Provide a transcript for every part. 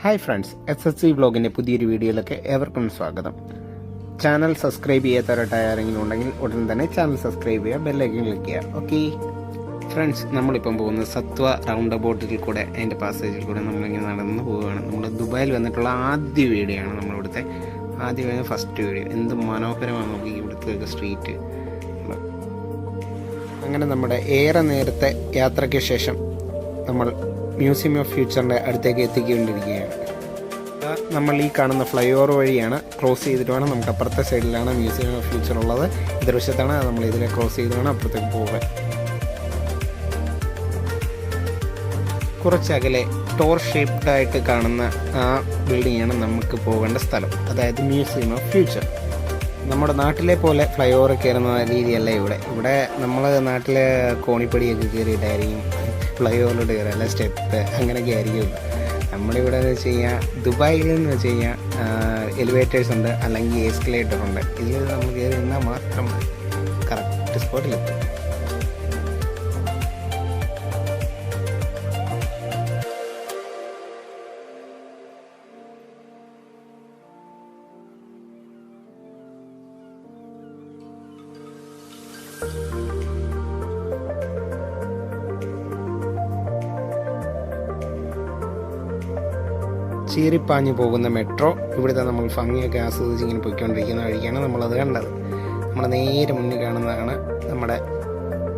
Hi friends, SSC വ്ലോഗിൻ്റെ പുതിയൊരു വീഡിയോയിലേക്ക് ഏവർക്കും സ്വാഗതം. ചാനൽ സബ്സ്ക്രൈബ് ചെയ്യാത്തവരായിട്ട് ആരെങ്കിലും ഉണ്ടെങ്കിൽ ഉടൻ തന്നെ ചാനൽ സബ്സ്ക്രൈബ് ചെയ്യുക, ബെല്ലൈക്കൻ ക്ലിക്ക് ചെയ്യുക. ഓക്കെ ഫ്രണ്ട്സ്, നമ്മളിപ്പം പോകുന്നത് സത്വ റൗണ്ട് അബൌട്ടിൽ കൂടെ, അതിൻ്റെ പാസേജിൽ കൂടെ നമ്മളിങ്ങനെ നടന്ന് പോവുകയാണ്. നമ്മൾ ദുബായിൽ വന്നിട്ടുള്ള ആദ്യ വീഡിയോ ആണ് നമ്മളിവിടുത്തെ. ആദ്യം ഫസ്റ്റ് വീഡിയോ. എന്ത് മനോഹരമാണ് നോക്കി ഇവിടുത്തെ സ്ട്രീറ്റ്. അങ്ങനെ നമ്മുടെ ഏറെ നേരത്തെ യാത്രയ്ക്ക് ശേഷം നമ്മൾ മ്യൂസിയം ഓഫ് ഫ്യൂച്ചറിൻ്റെ അടുത്തേക്ക് എത്തിക്കൊണ്ടിരിക്കുകയാണ്. നമ്മൾ ഈ കാണുന്ന ഫ്ലൈ ഓവർ വഴിയാണ് ക്രോസ് ചെയ്തിട്ട് വേണം, നമുക്ക് അപ്പുറത്തെ സൈഡിലാണ് മ്യൂസിയം ഓഫ് ഫ്യൂച്ചർ ഉള്ളത്. എതിർവശത്താണ്. നമ്മൾ ഇതിലെ ക്രോസ് ചെയ്ത് വേണം അപ്പുറത്തേക്ക് പോകാൻ. കുറച്ചകലെ ടോർ ഷേപ്ഡായിട്ട് കാണുന്ന ആ ബിൽഡിങ്ങാണ് നമുക്ക് പോകേണ്ട സ്ഥലം, അതായത് മ്യൂസിയം ഓഫ് ഫ്യൂച്ചർ. നമ്മുടെ നാട്ടിലെ പോലെ ഫ്ലൈ ഓവർ കയറുന്ന രീതിയല്ല ഇവിടെ നമ്മൾ നാട്ടിലെ കോണിപ്പടിയൊക്കെ കയറിയിട്ടായിരിക്കും ഫ്ലൈ ഓവറിലോട്ട് കയറുക, അല്ല സ്റ്റെപ്പ് അങ്ങനെയൊക്കെ ആയിരിക്കും. നമ്മളിവിടെ എന്ന് വെച്ച് കഴിഞ്ഞാൽ ദുബായിൽ എന്ന് വെച്ച് കഴിഞ്ഞാൽ എലിവേറ്റേഴ്സ് ഉണ്ട്, അല്ലെങ്കിൽ എസ്കലേറ്റർ ഉണ്ട്. ഇതിൽ നമ്മൾ കയറി നിന്നാൽ മാത്രം കറക്റ്റ് സ്പോട്ടിലെത്തും. ചീറിപ്പാഞ്ഞു പോകുന്ന മെട്രോ, ഇവിടുത്തെ നമ്മൾ ഭംഗിയൊക്കെ ആസ്വദിച്ച് ഇങ്ങനെ പോയിക്കൊണ്ടിരിക്കുന്ന വഴിക്കാണ് നമ്മളത് കണ്ടത്. നമ്മുടെ നേരെ മുന്നിൽ കാണുന്നതാണ് നമ്മുടെ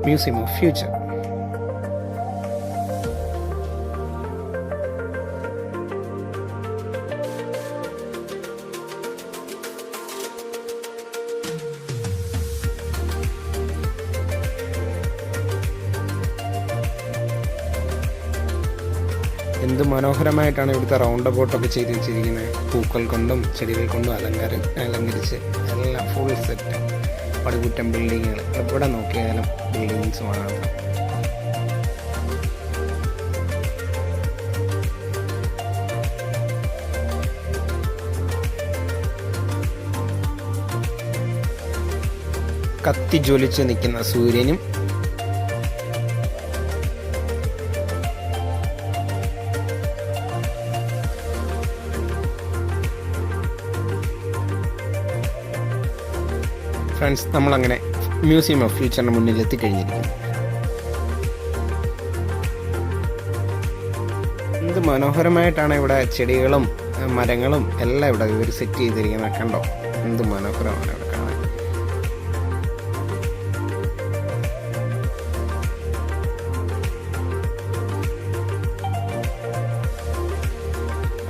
മ്യൂസിയം ഓഫ് ഫ്യൂച്ചർ. എന്ത് മനോഹരമായിട്ടാണ് ഇവിടുത്തെ റൗണ്ട് അബൌട്ടൊക്കെ ചെയ്ത് വെച്ചിരിക്കുന്നത്. പൂക്കൾ കൊണ്ടും ചെടികൾ കൊണ്ടും അലങ്കരിച്ച് എല്ലാം ഫുൾ സെറ്റ്. പടുകൂറ്റൻ ബിൽഡിങ്ങുകൾ, എവിടെ നോക്കിയാലും ബിൽഡിങ്സ് മാത്രം. കത്തി ജ്വലിച്ച് നിൽക്കുന്ന സൂര്യനും ഫ്രണ്ട്സ്, നമ്മളങ്ങനെ മ്യൂസിയം ഓഫ് ഫ്യൂച്ചറിന് മുന്നിൽ എത്തിക്കഴിഞ്ഞിരിക്കുന്നു. എന്ത് മനോഹരമായിട്ടാണ് ഇവിടെ ചെടികളും മരങ്ങളും എല്ലാം ഇവിടെ ഇവർ സെറ്റ് ചെയ്തിരിക്കുന്നത്. കണ്ടോ, എന്ത് മനോഹരമാണ് ഇവിടെ കാണാൻ.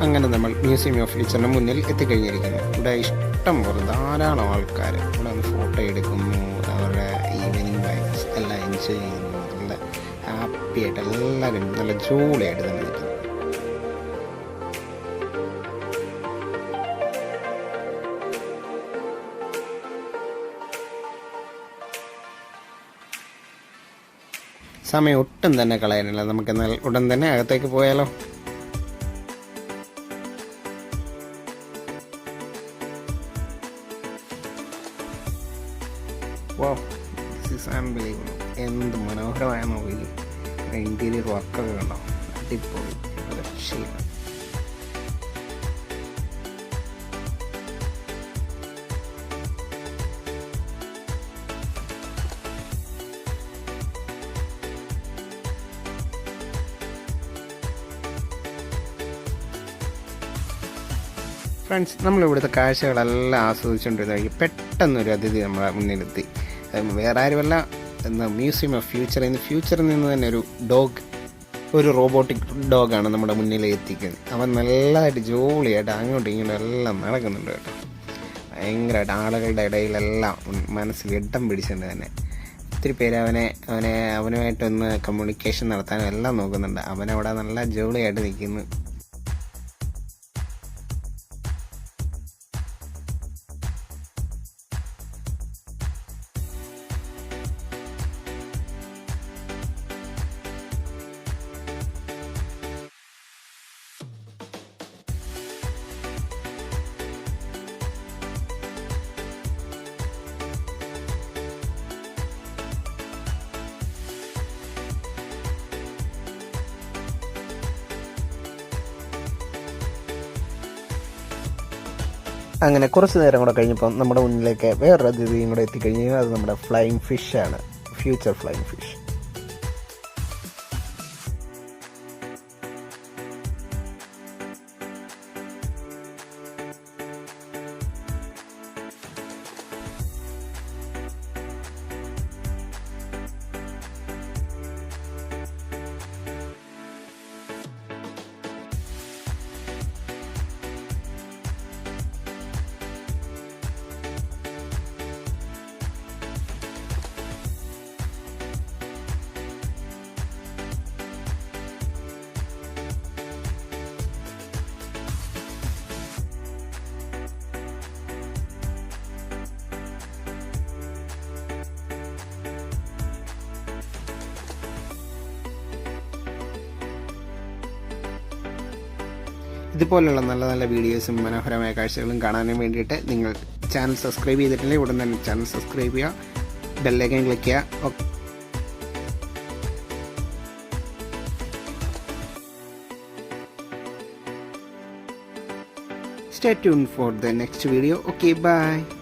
അങ്ങനെ നമ്മൾ മ്യൂസിയം ഓഫ് ഫ്യൂച്ചറിന് മുന്നിൽ എത്തിക്കഴിഞ്ഞിരിക്കുന്നു. ഇവിടെ ഇഷ്ടം പോലെ ധാരാളം ആൾക്കാർ ഇവിടെ വന്ന് ഫോട്ടോ എടുക്കുന്നു, അവരുടെ ഈവനിങ് വൈബ്സ് എല്ലാം എൻജോയ് ചെയ്യുന്നു. നല്ല ഹാപ്പിയായിട്ട് എല്ലാവരും നല്ല ജോളിയായിട്ട് തന്നെ നിൽക്കുന്നു. സമയം ഒട്ടും തന്നെ കളയാനില്ല. നമുക്കെന്നാൽ ഉടൻ തന്നെ അകത്തേക്ക് പോയാലോ. Wow, this is unbelievable. എന്ത് മനോഹരമായ നോക്കി ഇൻറ്റീരിയർ വർക്കൊക്കെ കണ്ടോ, അടിപൊളി, രക്ഷയില്ല. ഫ്രണ്ട്സ്, നമ്മളിവിടുത്തെ കാഴ്ചകളെല്ലാം ആസ്വദിച്ചുകൊണ്ടിരുന്ന പെട്ടെന്നൊരു അതിഥി നമ്മളെ മുന്നിലെത്തി. വേറെ ആരുമല്ല, മ്യൂസിയം ഓഫ് ഫ്യൂച്ചറിൽ നിന്ന് തന്നെ ഒരു റോബോട്ടിക് ഡോഗാണ് നമ്മുടെ മുന്നിൽ എത്തിക്കുന്നത്. അവൻ നല്ലതായിട്ട് ജോളിയായിട്ട് അങ്ങോട്ടും ഇങ്ങോട്ടും എല്ലാം നടക്കുന്നുണ്ട് കേട്ടോ. ഭയങ്കരമായിട്ട് ആളുകളുടെ ഇടയിലെല്ലാം മനസ്സിൽ ഇടം പിടിച്ചിട്ടുണ്ട് തന്നെ. ഒത്തിരി പേര് അവനുമായിട്ടൊന്ന് കമ്മ്യൂണിക്കേഷൻ നടത്താനും എല്ലാം നോക്കുന്നുണ്ട്. അവനവിടെ നല്ല ജോളിയായിട്ട് നിൽക്കുന്നു. അങ്ങനെ കുറച്ച് നേരം കൂടെ കഴിഞ്ഞപ്പോൾ നമ്മുടെ മുന്നിലേക്ക് വേറൊരു അതിഥിയും കൂടെ എത്തിക്കഴിഞ്ഞു. അത് നമ്മുടെ ഫ്ലൈയിങ് ഫിഷാണ്, ഫ്യൂച്ചർ ഫ്ലൈയിങ് ഫിഷ്. ഇതുപോലുള്ള നല്ല നല്ല വീഡിയോസും മനോഹരമായ കാഴ്ചകളും കാണാനും വേണ്ടിയിട്ട് നിങ്ങൾ ചാനൽ സബ്സ്ക്രൈബ് ചെയ്തിട്ടില്ലെങ്കിൽ ഉടൻ തന്നെ ചാനൽ സബ്സ്ക്രൈബ് ചെയ്യുക, ബെല്ലൈക്കൻ ക്ലിക്ക് ചെയ്യുക. Stay tuned for the next video. Okay, bye.